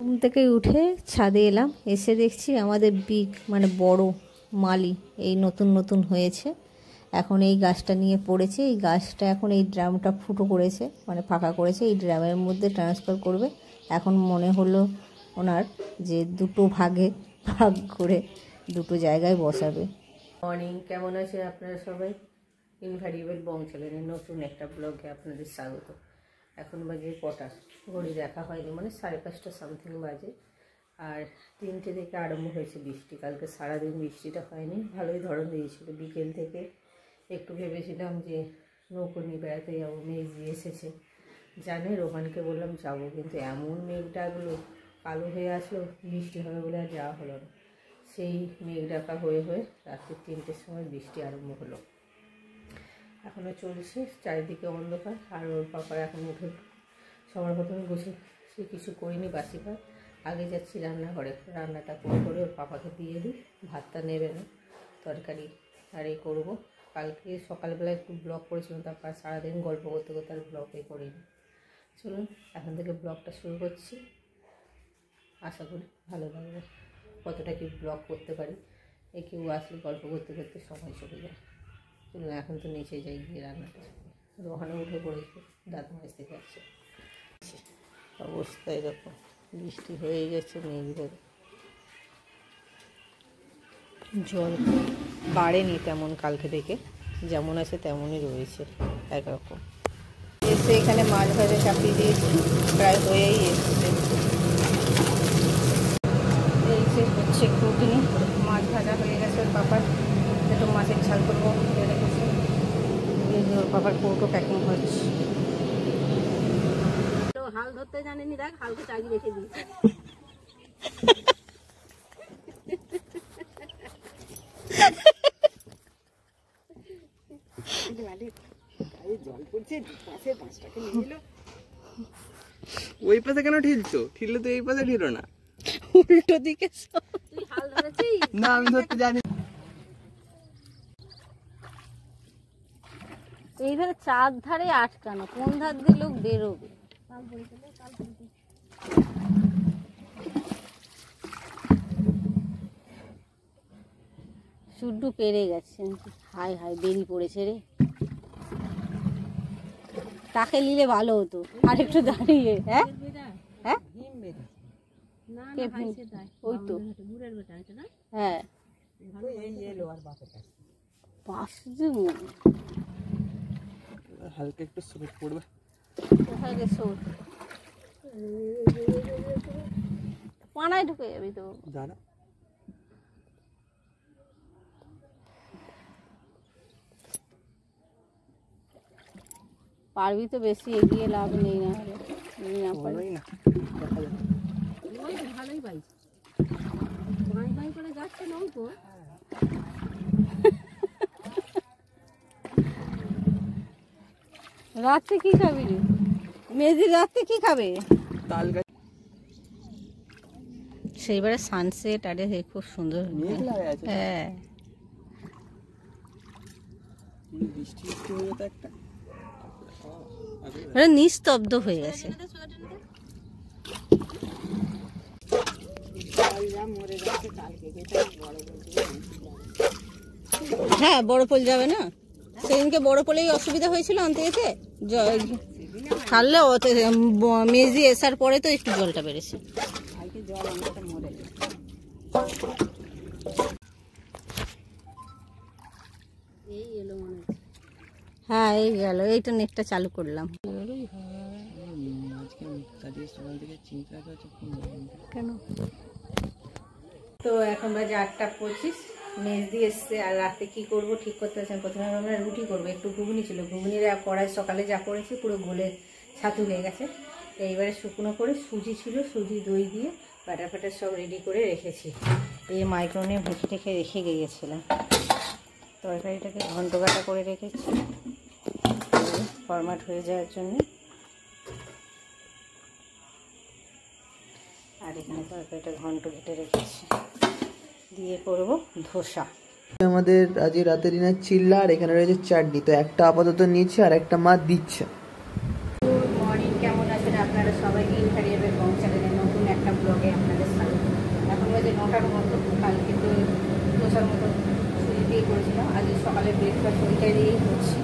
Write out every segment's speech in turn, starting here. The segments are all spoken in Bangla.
ঘুম থেকে উঠে ছাদে এলাম, এসে দেখছি আমাদের মানে বড় মালি এই নতুন নতুন হয়েছে। এখন এই গাছটা নিয়ে পড়েছে, এই গাছটা এখন এই ড্রামটা ফুটো করেছে, মানে ফাঁকা করেছে, এই ড্রামের মধ্যে ট্রান্সফার করবে। এখন মনে হলো ওনার যে দুটো ভাগে ভাগ করে দুটো জায়গায় বসাবে। মর্নিং, কেমন আছে আপনারা সবাই? ইনভ্যারিয়েবল বং চ্যানেলের নতুন একটা ব্লগে আপনাদের স্বাগত। এখন বাজে কটা ঘড়ি দেখা হয়নি, মানে 5:30 সামথিং বাজে। আর 3টে থেকে আরম্ভ হয়েছে বৃষ্টি। কালকে সারাদিন বৃষ্টিটা হয়নি, ভালোই ধরন দিয়েছিল। বিকেল থেকে একটু ভেবেছিলাম যে নৌকো নিয়ে বেড়াতে যাবো, মেঘ দিয়ে এসেছে জানে, রোহানকে বললাম যাবো, কিন্তু এমন মেঘ ডাকলো, কালো হয়ে আসলো, বৃষ্টি হবে বলে আর যাওয়া হলো না। সেই মেঘ ডাকা হয়ে হয়ে রাত্রি 3টের সময় বৃষ্টি আরম্ভ হলো। এখনও চলছে, চারিদিকে অন্ধকার। আর ওর পাপা এখন উঠে সবার প্রথমে গোসল সে কিছু করিনি, বাসি ভাত। আগে যাচ্ছি রান্নাঘরে, রান্নাটা করে ওর পাপাকে দিয়ে দিই। ভাতটা নেবে না, তরকারি আর এই করবো। কালকে সকালবেলা একটু ব্লগ করেছিলাম, তারপর সারাদিন গল্প করতে করতে আর ব্লগই করিনি। চলুন এখন থেকে ব্লগটা শুরু করছি, আশা করি ভালো লাগবে। কতটা কি ব্লগ করতে পারি, এই কেউ আসলে গল্প করতে করতে সময় চলে যায়। চলুন এখন তো নিচে যাই, গিয়ে রান্নাটা। রোহানে উঠে পড়েছে, দাঁত মাজতে যাচ্ছে। অবস্থা এরকম, বৃষ্টি হয়ে গেছে, মেঘ ধরে। জল বাড়েনি তেমন, কালকে থেকে যেমন আছে তেমনই রয়েছে একরকম। এসে এখানে মাছ ভাজা চাপিয়ে দিয়েছি, প্রায় হয়েই এসেছে। এই যে হচ্ছে ঘুগনি, মাছ ভাজা হয়ে গেছে। ওর পাপার একটু মাছের ঝাল করবো রেখেছি। এই যে ওর পাপার কৌটো প্যাকিং হচ্ছে। হাল ধরতে জানেনি, দেখ হালকে চাগিয়ে রেখে দিয়েছে। ওই পাশে কেন ঠিলছো? ঠিললে তো এই পাশে ঠিল না, উল্টো দিকে। তুই হাল ধরেছিস? না আমি ধরতে জানি। এইভাবে চার ধারে আটকানো, কোন ধার দিয়ে লোক বেরোবে? শুড্ডু পেরে গেছে, হাই হাই বেরিয়ে পড়েছে রে। তাকে নিলে ভালো হতো, আর একটু দাঁড়িয়ে। হ্যাঁ হ্যাঁ, ওই তো হ্যাঁ, হালকা একটু স্রোত পড়বে। পানায় ঢুকে যাবি তো। দাঁড়া, পারবি তো, বেশি এগিয়ে লাভ নেই। না ভালোই পাইছি, ভাই করে যাচ্ছে নৌকো। রাত্রে কি খাবি রে মেজি? রাত্রে কি খাবে? তাল গাছ। সেইবারে সানসেট, আরে খুব সুন্দর। হ্যাঁ, বৃষ্টি হয়ে যেত একটা, নিস্তব্ধ হয়ে গেছে। হ্যাঁ, বড় পোল যাবে না, সেদিনকে বড় পোলেই অসুবিধা হয়েছিল আনতে যেতে। ছাড়লে মেজি এসার পরে তো একটু জলটা বেড়েছে। হ্যাঁ এই গেল, এই তো নেটটা চালু করলাম। কেন? তো এখন বাজে 8:25, মেজ দিয়ে এসছে। আর রাতে কি করবো ঠিক করতে পারছি। প্রথমে আমরা রুটি করবো, একটু ঘুগনি ছিল, ঘুগনির কড়াই সকালে যা করেছি পুরো গলে ছাতু হয়ে গেছে। এইবারে শুকনো করে সুজি ছিল, সুজি দই দিয়ে ব্যাটার ফ্যাটার সব রেডি করে রেখেছি। এই মাইক্রোওভেনে ভেজে টেখে রেখে গিয়েছিলাম। তরকারিটাকে ঘন্ট কাটা করে রেখেছি ফরম্যাট হয়ে যাওয়ার জন্য। আর এখানে তরকারিটা ঘন্ট কেটে রেখেছি, দিয়ে করবো ধোসা। আমাদের আজ রাতে ডিনার চিল্লা, আর এখানে রয়েছে চাটনি। তো একটা আপাতত নিচ্ছে আর একটা মা দিচ্ছে। গুড মর্নিং, কেমন আছেন আপনারা সবাই? ইনভ্যারিয়েবল বং চ্যানেলের নতুন একটা ব্লগ থাকে আপনাদের সাথে। এখন বাজে 9টার মতো। কালকে তো 10টার মতো সুজি দিয়ে করেছিলাম। আজকে সকালে ব্রেকফাস্ট ওইটাই দিয়েই করছি।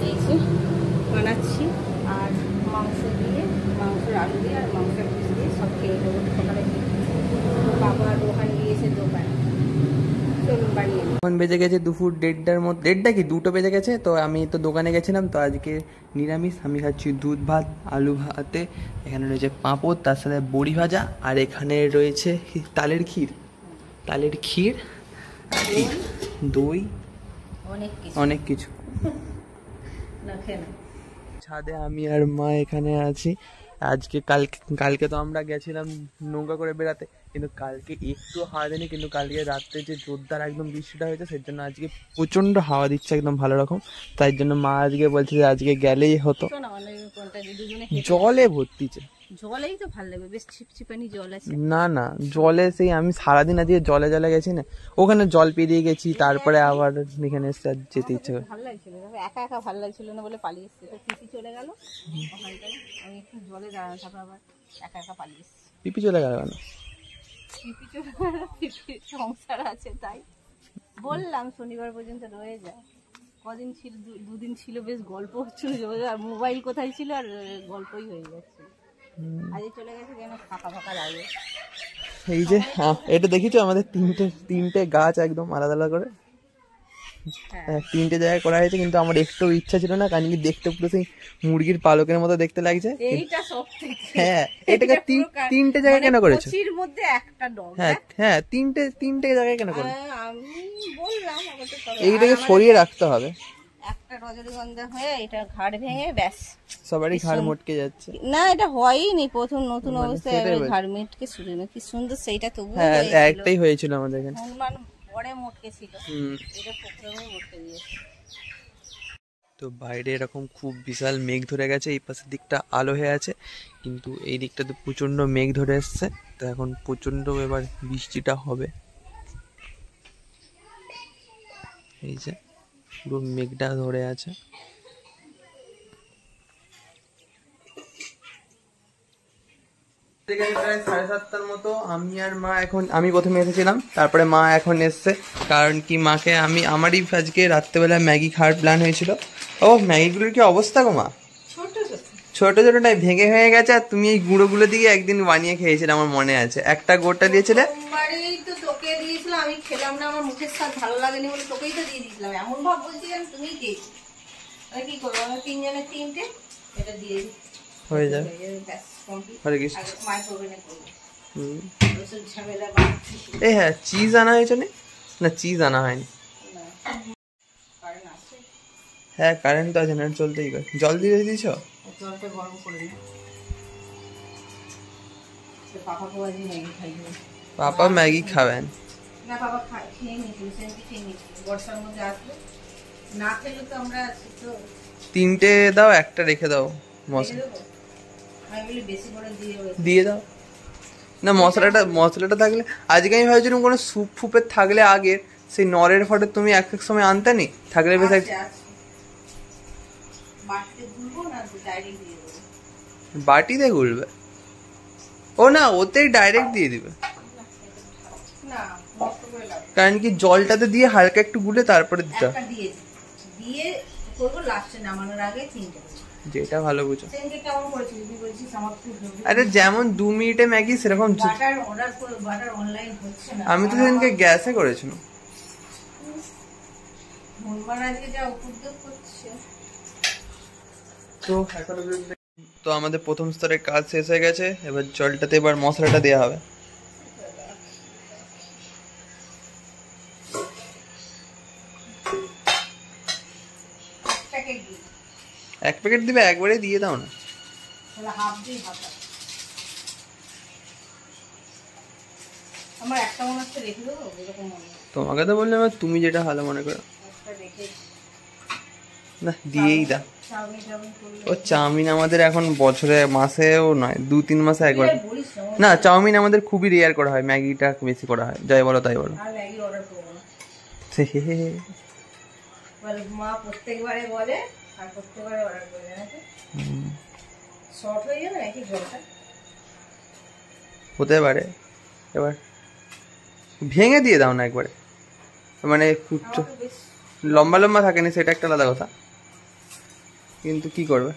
এই যে বানাচ্ছি, আর মাংস দিয়ে, মাংসের আলু দিয়ে আর মাংসের পিস দিয়ে সব খেয়ে দেবো সকালে। বাবা দোকান গিয়েছে, দোকান চলুন বাড়িয়ে। এখন বেজে গেছে দুপুর 1:30টার মতো, 1:30 কি 2টো বেজে গেছে। তো আমি তো দোকানে গেছিলাম, তো আজকে নিরামিষ। আমি খাচ্ছি দুধ ভাত, আলু ভাতে, এখানে রয়েছে পাঁপড়, তার সাথে বড়ি ভাজা, আর এখানে রয়েছে তালের ক্ষীর, আর এই দই, অনেক কিছু। ছাদে আমি আর মা এখানে আছি। আজকে কালকে তো আমরা গেছিলাম নৌকা করে বেড়াতে, কিন্তু কালকে একটু হাওয়া দেয়নি। কিন্তু কালকে রাত্রে যে জোরদার একদম বৃষ্টিটা হয়েছে, সেই জন্য আজকে প্রচণ্ড হাওয়া দিচ্ছে একদম ভালো রকম। তাই জন্য মা আজকে বলছে যে আজকে গেলেই হতো। জলে ভর্তিছে, জলেই তো ভালো লাগবে, বেশ ছিপছিপানি জল আছে। না না, জলে সেই আমি সারাদিন আজকে জলে গেছি না, ওখানে জল পেরিয়ে গেছি, তারপরে আবার এখানে এসে যেতে ইচ্ছে করে। ভালো লাগছিল, একা একা ভালো লাগছিল না বলে পালিয়ে এসছে। তো পিসি চলে গেল ওখানটায়, আমি একটু জলে দাঁড়ানো, তারপর আবার একা একা পালিয়ে এসছি। পিপি চলে গেল কেন? পিপি চলে গেল, পিপির সংসার আছে তাই বললাম। শনিবার পর্যন্ত রয়ে যায়। কদিন ছিল, দুদিন ছিল, বেশ গল্প হচ্ছিল, আর মোবাইল কোথায় ছিল, আর গল্পই হয়ে যাচ্ছে। আজকে চলে গেছে যেন ফাঁকা ফাঁকা লাগে। এই যে এটা দেখিছো আমাদের তিনটে গাছ একদম আলাদা আলাদা করে, তিনটে জায়গায় করা হয়েছে। কিন্তু আমার একটু ইচ্ছা ছিল না, কারণ কি দেখতে পুরো সেই মুরগির পালকের মতো দেখতে লাগছে। এইটা সবথেকে, হ্যাঁ, এটাকে তিনটে জায়গায় কেন করেছো? এর মধ্যে একটা ডগ। হ্যাঁ, তিনটে জায়গায় কেন করেছো? আমি বললাম এইটাকে সরিয়ে রাখতে হবে। একটা রজনীগন্ধা হয়ে এটা ঘাড় ভেঙে ব্যাস সবারই ঘাড় মটকে যাচ্ছে। না, এটা হয়নি প্রথম নতুন অবস্থায়, ঘাড় মটকে শুরু না, কি সুন্দর সেইটা। তবু হ্যাঁ, একটাই হয়েছিল আমাদের এখানে, হনুমান পরে মটকে ছিল, এটা প্রথমে মটকে দিয়েছে। তো বাইরে এরকম খুব বিশাল মেঘ ধরে গেছে, এই পাশের দিকটা আলো হয়ে আছে, কিন্তু এই দিকটাতে প্রচন্ড মেঘ ধরে এসছে। তো এখন প্রচন্ড এবার বৃষ্টিটা হবে। এই যে পুরো মেঘটা ধরে আছে। প্রায় 7:30টার মতো। আমি আর মা এখন, আমি প্রথমে এসেছিলাম, তারপরে মা এখন এসছে। কারণ কি মাকে আমারই আজকে রাত্রেবেলা ম্যাগি খাওয়ার প্ল্যান হয়েছিল। ও ম্যাগিগুলোর কি অবস্থা গো মা? ছোট ছোটটাই ভেঙে হয়ে গেছে। আর তুমি এই গুঁড়োগুলো দিয়ে একদিন বানিয়ে খেয়েছিলে, আমার মনে আছে, একটা গোটা দিয়েছিলে। তো তোকে দিয়েছিলাম, আমি খেলাম না, আমার মুখের স্বাদ ভালো লাগেনি বলে তোকেই তো দিয়ে দিয়েছিলাম। এমন ভাব বলছি যেন তুমি খেয়েছি। আমি কি করবো, আমার তিনজনের তিনটে, এটা দিয়ে হয়ে যাবে। হরে কৃষ্ণ। হ্যাঁ, চিজ আনা হয়েছে না? চিজ আনা হয়নি। হ্যাঁ, কারেন্ট তো আছে, না চলতেই করে। জল দিয়ে দিয়েছ? জলটা গরম করে নি। পাপা ম্যাগি খাবেন না? বাবা খেয়ে নিয়েছিল, সেদিন খেয়ে নিয়েছিল। বর্ষার মধ্যে আসলে না খেলে তো আমরা তিনটে দাও, একটা রেখে দাও মশলা দিয়ে দাও না। মশলাটা থাকলে, আজকে আমি ভাবছিলাম কোনো স্যুপ ফুপের থাকলে আগে সেই নরের ফটে তুমি এক সময় আনতে নি, থাকলে বেশ বাটিতে গুলবে। ও না, ওতেই ডাইরেক্ট দিয়ে দিবে, কারণ কি জলটাতে দিয়ে হালকা একটু গুলে তারপরে দিতে হবে। যেটা ভালো বুঝো। আরে যেমন 2 মিনিটে ম্যাগি সেরকম। আমি তো সেদিনকে গ্যাসে করেছিলাম। তো আমাদের প্রথম স্তরের কাজ শেষ হয়ে গেছে। এবার জলটাতে এবার মশলাটা দেওয়া হবে। এক প্যাকেট দিবে, একবারে দিয়ে দাও না। তোমাকে তো বললাম তুমি যেটা ভালো মনে করো। না, দিয়েই দাও। ও চাউমিন আমাদের এখন বছরে মাসেও নয়, 2-3 মাসে একবার। না, চাউমিন আমাদের খুবই রেয়ার করা হয়, ম্যাগিটা বেশি করা হয়। যাই বলো তাই বলো। মা প্রত্যেকবারে বলে, আর প্রত্যেকবারে অর্ডার করে, জানো তো? শর্ট হয়ে যাবে নাকি জলটা? হতে পারে। এবার ভেঙে দিয়ে দাও না একবারে, মানে লম্বা লম্বা থাকেনি সেটা একটা আলাদা কথা, কিন্তু কি করবে,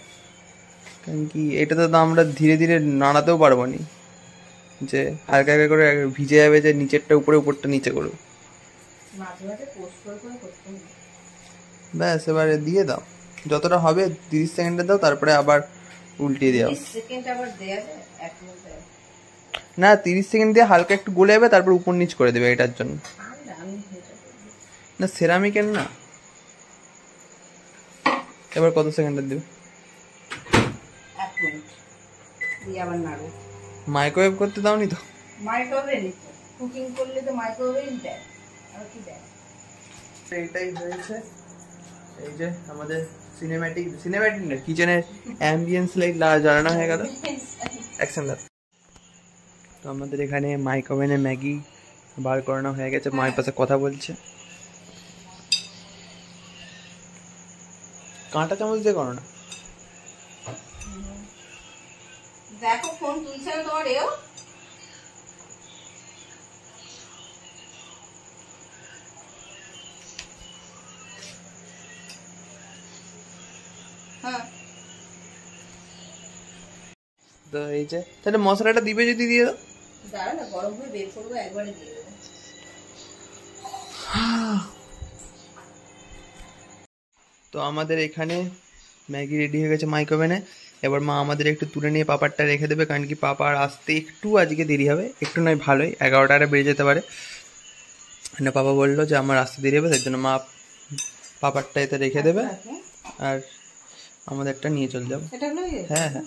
কারণ কি এটাতে তো আমরা ধীরে ধীরে নাড়াতেও পারবো নি, যে হালকা হালকা করে ভিজে যাবে, যে নিচেরটা উপরে উপরটা নিচে করবো, ব্যাস। এবারে দিয়ে দাও যতটা হবে, 30 সেকেন্ডে দাও, তারপরে আবার উল্টিয়ে দাও। না 30 সেকেন্ড দিয়ে হালকা একটু গলে যাবে, তারপর উপর নিচ করে দেবে এটার জন্য। না সেরামিকের না। এবার কত সেকেন্ডের দেবে? মাইক্রোওয়েভ করতে দাওনি তো? এটাই হয়েছে। এই যে আমাদের সিনেম্যাটিক না, কিচেনের অ্যাম্বিয়েন্স লাইট জ্বালানো হয়ে গেল। অ্যাকশন দাও। তো আমাদের এখানে মাইক্রোওভেনে ম্যাগি বার করানো হয়ে গেছে, মায়ের পাশে কথা বলছে। কাঁটা চামচ দিয়ে করো না। দেখো ফোন তুলছে না তোমার এও? হ্যাঁ। তো এই যে তাহলে মশলাটা দিবে, যদি দিয়ে দাও। দাঁড়া না, গরম হয়ে বের করবো, একবারে দিয়ে দেবো। তো আমাদের এখানে ম্যাগি রেডি হয়ে গেছে মাইক্রোওভেনে। এবার মা আমাদের একটু তুলে নিয়ে পাপারটা রেখে দেবে, কারণ কি পাপার আসতে একটু আজকে দেরি হবে, একটু নয় ভালোই, 11টা বেজে যেতে পারে। মানে পাপা বললো যে আমার আসতে দেরি হবে, সেই জন্য মা পাপারটা এতে রেখে দেবে, আর আমাদেরটা নিয়ে চলে যাবো। হ্যাঁ হ্যাঁ।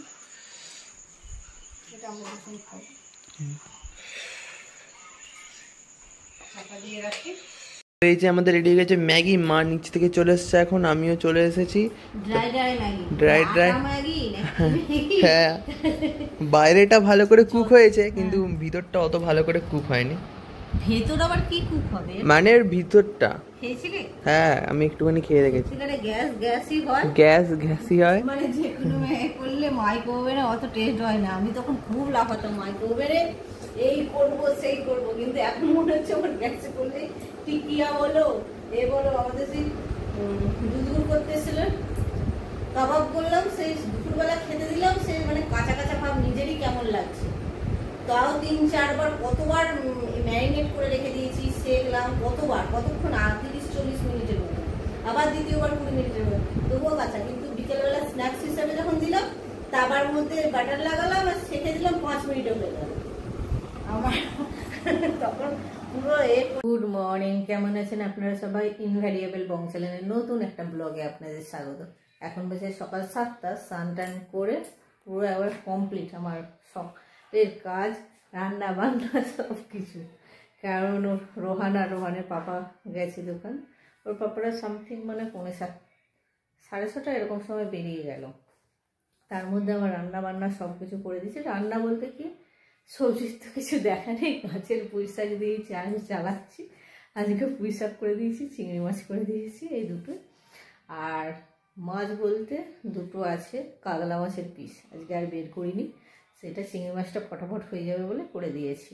এই যে আমাদের রেডি হয়ে গেছে ম্যাগি, মা নিচ থেকে চলে এসেছে, এখন আমিও চলে এসেছি। ড্রাই হ্যাঁ, বাইরেটা ভালো করে কুক হয়েছে, কিন্তু ভিতরটা অত ভালো করে কুক হয়নি। ভেতর আবার কি কুক হবে? মানে এর ভিতরটা খেয়েছিলে? হ্যাঁ, আমি একটুখানি খেয়ে রেখেছি। গ্যাসই হয়, মানে যে কোনো করলে মাইক্রোওভেনে অত টেস্ট হয় না। আমি তখন খুব লাফাতাম মাইক্রোওভেনে, এই করবো সেই করবো, কিন্তু এখন মনে হচ্ছে আমার গ্যাসে করলে টিকিয়া বলো, এ বলো, আমাদের সেই দুধ করতে এসেছিলেন, কাবাব করলাম, সেই দুপুরবেলা খেতে দিলাম, সেই মানে কাঁচা কাঁচা ভাব নিজেরই কেমন লাগছে। তাও 3-4 বার কতবার ম্যারিনেট করে রেখে দিয়েছি, সেকলাম কতবার, কতক্ষণ, 30-40 মিনিটের মতো, আবার দ্বিতীয়বার 20 মিনিটের মতো, তবুও কাঁচা। কিন্তু বিকেলবেলা স্ন্যাক্স হিসাবে যখন দিলাম, তাবার মধ্যে বাটার লাগালাম আর সেঁকে দিলাম, 5 মিনিটে হয়ে গেল আমার তখন পুরো। গুড মর্নিং, কেমন আছেন আপনারা সবাই? ইনভ্যারিয়েবল বং চ্যানেলের নতুন একটা ব্লগে আপনাদের স্বাগত। এখন বাজে সকাল 7টা, স্নান টান করে পুরো একবার কমপ্লিট আমার সকালের কাজ, রান্না বান্না সব কিছু। কারণ রোহানের পাপা গেছে দোকান, ওর পাপারা সামথিং মানে 7:30 7:30 এরকম সময় বেরিয়ে গেল। তার মধ্যে আমার রান্না বান্না সব কিছু করে দিয়েছে। রান্না বলতে কি, সবজির তো কিছু দেখা নেই, গাছের পুঁই শাক দিয়েছি, আমি চালাচ্ছি। আজকে পুঁই শাক করে দিয়েছি, চিংড়ি মাছ করে দিয়েছি, এই দুটো। আর মাছ বলতে দুটো আছে, কাতলা মাছের পিস, আজকে আর বের করিনি, সেটা চিংড়ি মাছটা ফটাফট হয়ে যাবে বলে করে দিয়েছি।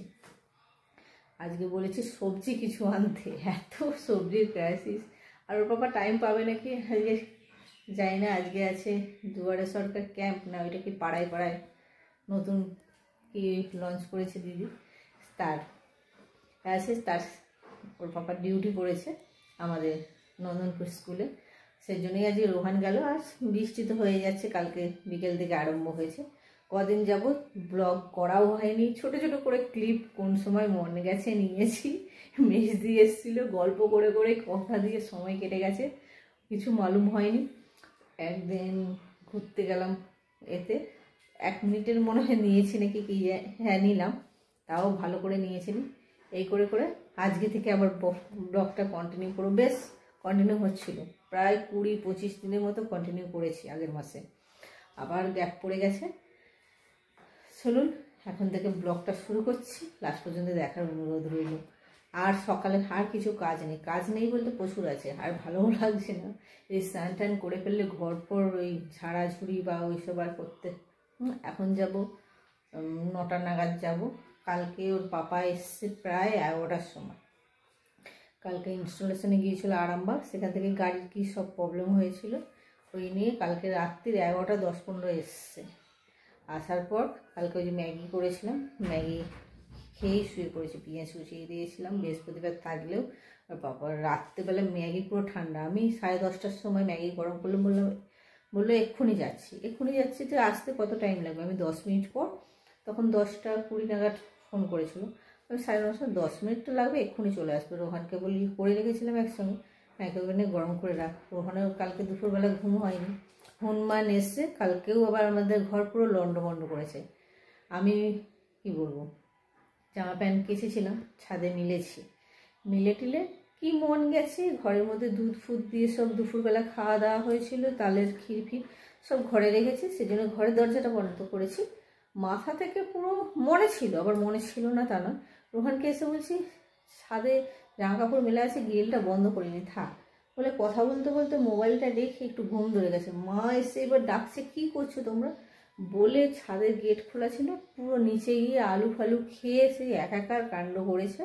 আজকে বলেছি সবজি কিছু আনতে, এত সবজির ক্রাইসিস। আর ওর বাবা টাইম পাবে নাকি আজকে জানি না। আজকে আছে দুয়ারে সরকার ক্যাম্প, না ওইটা কি পাড়ায় পাড়ায় নতুন কি লঞ্চ করেছে দিদি, তার আছে, তার ওর পাপার ডিউটি পড়েছে আমাদের নন্দনপুর স্কুলে, সেই জন্যই আজকে রোহান গেল। আর বৃষ্টি তো হয়ে যাচ্ছে, কালকে বিকেল থেকে আরম্ভ হয়েছে। কদিন যাবৎ ব্লগ করাও হয়নি, ছোট ছোট করে ক্লিপ কোন সময় মনে গেছে নিয়েছি, মেজ দিয়ে এসেছিলো, গল্প করে করে কথা দিয়ে সময় কেটে গেছে, কিছু মালুম হয়নি। একদিন ঘুরতে গেলাম, এতে 1 মিনিটের মনে হয় নিয়েছি নাকি কি, হ্যাঁ নিলাম, তাও ভালো করে নিয়েছিনি। এই করে করে আজকে থেকে আবার ব্লগটা কন্টিনিউ করবো। বেশ কন্টিনিউ হচ্ছিল, প্রায় 20-25 দিনের মতো কন্টিনিউ করেছি আগের মাসে, আবার গ্যাপ পড়ে গেছে। চলুন এখন থেকে ব্লগটা শুরু করছি, লাস্ট পর্যন্ত দেখার অনুরোধ রইল। আর সকালে আর কিছু কাজ নেই বলতে প্রচুর আছে, আর ভালোও লাগছে না। এই স্নান টান করে ফেললে ঘর পর ওই ঝাড়াঝুড়ি বা ওইসব আর করতে। এখন যাব 9টা নাগাদ যাব, কালকে ওর পাপা এসছে প্রায় 11টার সময়। কালকে ইনস্টলেশনে গিয়েছিল আরামবাগ, সেখান থেকে গাড়ির কী সব প্রবলেম হয়েছিল ওই নিয়ে কালকে রাত্রির 11টা 10-15 এসছে। আসার পর কালকে ওই যে ম্যাগি করেছিলাম, ম্যাগি খেয়েই শুয়ে পড়েছে। পেঁয়াজ কুচিয়ে দিয়েছিলাম, বৃহস্পতিবার থাকলেও আর বাবা রাত্রেবেলা ম্যাগি পুরো ঠান্ডা। আমি 10:30টার সময় ম্যাগি গরম করলে বললো এক্ষুনি যাচ্ছি। তো আসতে কত টাইম লাগবে? আমি 10 মিনিট পর, তখন 10টা 20 নাগাদ ফোন করেছিল। আমি 9:30, 10 মিনিট তো লাগবে, এক্ষুনি চলে আসবে। রোহানকে বলি করে রেখেছিলাম একসঙ্গে, মাইক্রোওভেনে গরম করে রাখ। রোহানের কালকে দুপুরবেলা ঘুম হয়নি, হনুমান এসছে। কালকেও আবার আমাদের ঘর পুরো লন্ডভন্ড করেছে। আমি কি বলবো, জামা প্যান্ট কেচেছিলাম, ছাদে মিলে টিলে কি মন গেছে, ঘরের মধ্যে দুধ ফুদ দিয়ে সব দুপুরবেলা খাওয়া দাওয়া হয়েছিল, তালের ক্ষীর ফির সব ঘরে রেখেছি, সেজন্য ঘরের দরজাটা বন্ধ করেছি। মাথা থেকে পুরো মনে ছিল, আবার মনে ছিল না তা না। রোহানকে এসে বলছি ছাদে জামা কাপড় মেলে আছে, গ্রিলটা বন্ধ করিনি, থাক। বলে কথা বলতে বলতে মোবাইলটা রেখে একটু ঘুম ধরে গেছে। মা এসে এবার ডাকছে, কি করছো তোমরা? বলে ছাদের গেট খোলা ছিল, পুরো নিচে গিয়ে আলু ফালু খেয়ে সেই একাকার কাণ্ড করেছে।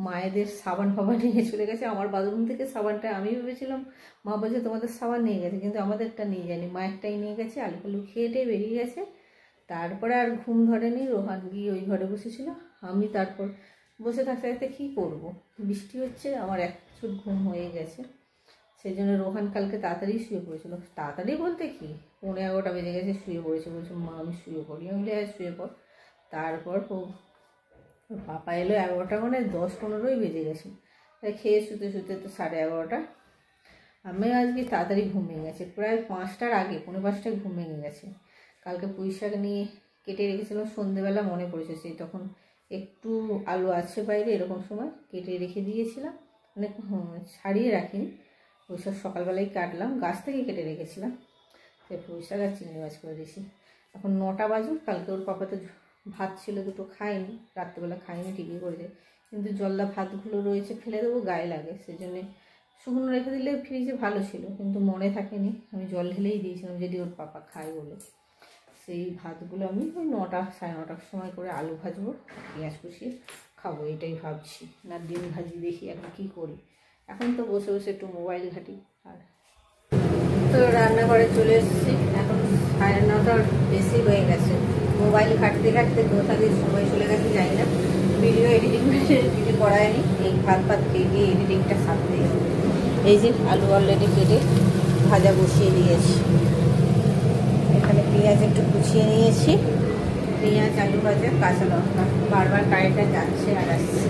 মায়েদের সাবান ফাবান নিয়ে চলে গেছে। আমার বাথরুম থেকে সাবানটা আমি ভেবেছিলাম, মা বলছে তোমাদের সাবান নিয়ে গেছে, কিন্তু আমাদেরটা নিয়ে যায়নি, মায়েরটাই নিয়ে গেছে। আলু ফালু খেয়ে বেরিয়ে গেছে। তারপরে আর ঘুম ধরেনি। রোহান গিয়ে ওই ঘরে বসেছিল, আমি তারপর বসে থাকতে থাকতে কী করবো, বৃষ্টি হচ্ছে, আমার এক চুট ঘুম হয়ে গেছে। সেই জন্য রোহান কালকে তাড়াতাড়ি শুয়ে পড়েছিল। তাড়াতাড়ি বলতে কি 11:15 বেজে গেছে, শুয়ে পড়েছে। বলছে মা আমি শুয়ে পড়ি। আমি বলি শুয়ে পড়। তারপর পাপা এলো 11টা, মানে 10-15 বেজে গেছে। তাই খেয়ে শুতে তো 11:30। আমি আজকে তাড়াতাড়ি ঘুমিয়ে গেছে, প্রায় 5টার আগে, 4:45টায় ঘুম ভেঙে গেছে। কালকে পুঁই শাক নিয়ে কেটে রেখেছিলাম, সন্ধেবেলা মনে পড়েছে, সেই তখন একটু আলু আছে বাইরে, এরকম সময় কেটে রেখে দিয়েছিলাম, মানে ছাড়িয়ে রাখিনি, ওই সব সকালবেলায় কাটলাম, গাছ থেকে কেটে রেখেছিলাম। সে পুঁই শাক আর চিংড়ি মাছ করে দিয়েছি। এখন 9টা বাজুক। কালকে ওর পাপা তো ভাত ছিল দুটো, খায়নি, রাত্রেবেলা খায়নি, ঠিকই করেছে, কিন্তু জল্লা ভাতগুলো রয়েছে, ফেলে দেবো, গায়ে লাগে, সেই জন্যে শুকনো রেখে দিলে ফ্রিজে ভালো ছিল, কিন্তু মনে থাকেনি, আমি জল ঢেলেই দিয়েছিলাম যদি ওর পাপা খায় বলে। সেই ভাতগুলো আমি ওই 9টা 9:30টার সময় করে আলু ভাজবো, পেঁয়াজ কুচিয়ে খাবো, এটাই ভাবছি। না ডিম ভাজি দেখি এখন কী করি। এখন তো বসে বসে একটু মোবাইল ঘাঁটি। আর তো রান্নাঘরে চলে এসেছি, এখন 9:30টার বেশি হয়ে গেছে। মোবাইল ঘাঁটতে ঘাঁটতে কোথা দিয়ে সময় চলে গেছে জানি না। ভিডিও এডিটিং কিছু করায়নি, এই ভাত খেয়ে গিয়ে এডিটিংটা সারতে হবে। এই যে আলু অলরেডি কেটে ভাজা বসিয়ে দিয়েছি, এখানে পেঁয়াজ একটু কুচিয়ে নিয়েছি, পেঁয়াজ আলু ভাজা, কাঁচা লঙ্কা। বারবার কারেন্টটা যাচ্ছে আর আসছে।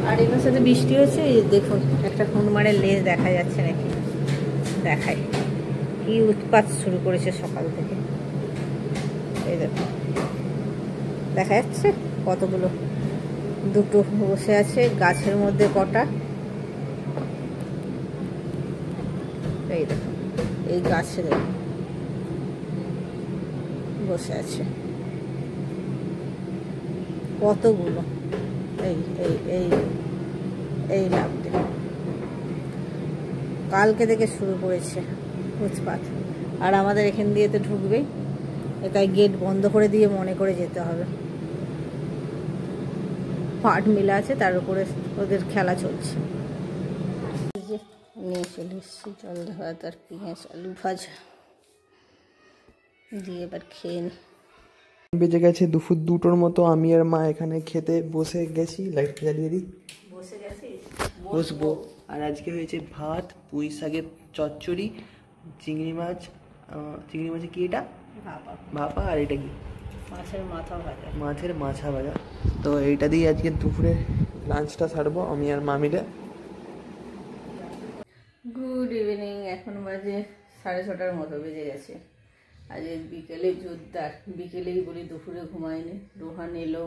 আর এবার সাথে বৃষ্টি হচ্ছে, এই দেখুন একটা হনুমানের লেজ দেখা যাচ্ছে নাকি, দেখায় কি উৎপাত শুরু করেছে সকাল থেকে। এই দেখুন দেখা যাচ্ছে কতগুলো, দুটো বসে আছে গাছের মধ্যে কটা। এই দেখুন এই গাছে বসে আছে কতগুলো, এই এই এই এই লাভটা কালকে থেকে শুরু করেছে উৎপাত। আর আমাদের এখান দিয়ে তো ঢুকবেই, তাই গেট বন্ধ করে দিয়ে মনে করে যেতে হবে। পাট মিলা আছে, তার উপরে ওদের খেলা চলছে। এই যে নিয়ে চলে এসেছি জল ভাত আর পেঁয়াজ আলু ভাজা দিয়ে, এবার খেয়ে নি। বেজে গেছে দুপুর 2টোর মতো, আমি আর মা এখানে খেতে বসে গেছি। লাইট জ্বালিয়ে দিই, বসে গেছি, বসবো। আর আজকে হয়েছে ভাত, পুঁই শাকের চচ্চড়ি, চিংড়ি মাছে কি এটা ভাপা, আর এটা কি মাছের মাথা ভাজা। তো এইটা দিয়ে আজকে দুপুরে লাঞ্চটা সারবো আমি আর মা মিলে। গুড ইভিনিং, এখন বাজে 6:30টার মতো বেজে গেছে। আজ বিকেলে জোরদার, বিকেলেই বলি দুপুরে ঘুমায়নি। রোহান এলো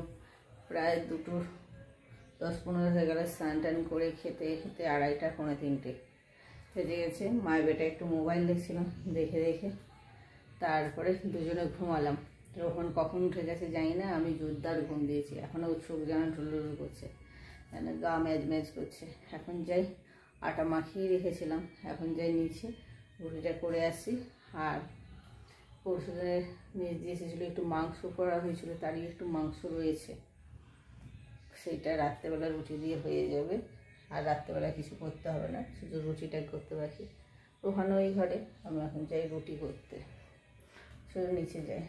প্রায় 2:10-15 হয়ে গেল, স্নান টান করে খেতে 2:30 পৌনে 3টে বেজে গেছে। মায়ের বেটা একটু মোবাইল দেখছিলাম, দেখে তারপরে দুজনে ঘুমালাম। রোহন কখন উঠে গেছে জানি না, আমি জোরদার ঘুম দিয়েছি, এখনও চোখ যেন ঢুলুঢুলু করছে, যেন গা ম্যাজ করছে। এখন যাই, আটা মাখিয়ে রেখেছিলাম, এখন যাই নিচে রুটিটা করে আসি। আর পরশুদিনের নিচ দিয়ে এসেছিলো, একটু মাংস করা হয়েছিল, তারই একটু মাংস রয়েছে, সেইটা রাত্রেবেলা রুটি দিয়ে হয়ে যাবে। আর রাত্রেবেলা কিছু করতে হবে না, শুধু রুটিটাই করতে পারছি। ওখানে ওই ঘরে, আমি এখন যাই রুটি করতে। শুধু নিচে যাই।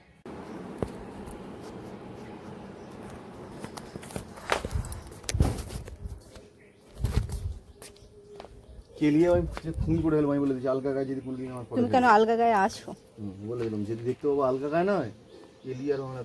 কেলিয়ে আমি খুন করে হলাম। আমি বলে দিচ্ছি আলগা গায়ে যদি কোনোদিন আমার তুমি কেন আলগা গায়ে আছো? বলে দিলাম যদি দেখতে পাবো আলগা গায়ে নয় কেলিয়ে আর আমরা